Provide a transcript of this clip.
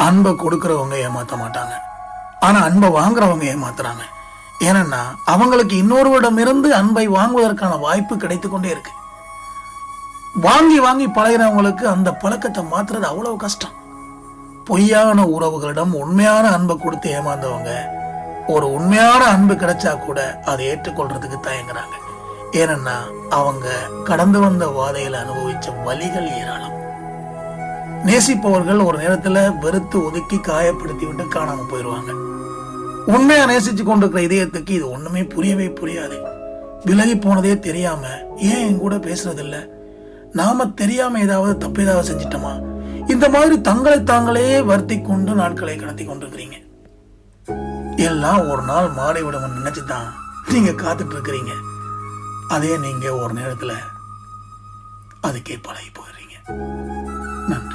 அன்பை கொடுக்கறவங்க ஏமாத்த மாட்டாங்க, ஆனா அன்பை வாங்குறவங்க ஏமாத்துறாங்க. ஏன்னா அவங்களுக்கு இன்னொருவரிடம் இருந்து அன்பை வாங்குவதற்கான வாய்ப்பு கிடைத்து கொண்டே இருக்கு. வாங்கி வாங்கி பழகிறவங்களுக்கு அந்த பழக்கத்தை மாத்துறது அவ்வளவு கஷ்டம். பொய்யான உறவுகளிடம் உண்மையான அன்பை கொடுத்து ஏமாந்தவங்க ஒரு உண்மையான அன்பு கிடைச்சா கூட அதை ஏற்றுக்கொள்றதுக்கு தயங்குறாங்க. ஏன்னா அவங்க கடந்து வந்த வாதையில அனுபவிச்ச வலிகள் ஏராளம். நேசிப்பவர்கள் ஒரு நேரத்துல வெறுத்து ஒதுக்கி காயப்படுத்தி விட்டு காணாம போயிடுவாங்க. உண்மையா நேசிச்சு கொண்டிருக்கிற இதயத்துக்கு இது ஒண்ணுமே புரியவே புரியாது. விலகி போனதே தெரியாம ஏன் என் கூட பேசுறது இல்ல, நாம தெரியாம ஏதாவது தப்பு ஏதாவது செஞ்சிட்டோமா, இந்த மாதிரி தங்களை தாங்களே வருத்தி கொண்டு நாட்களை கடத்தி கொண்டிருக்கிறீங்க. எல்லாம் ஒரு நாள் மாறிவிடும் நினைச்சுதான் நீங்க காத்துட்டு இருக்கிறீங்க. அதே நீங்க ஒரு நேரத்துல அதுக்கே பழகி போயிடுறீங்க. நன்றி.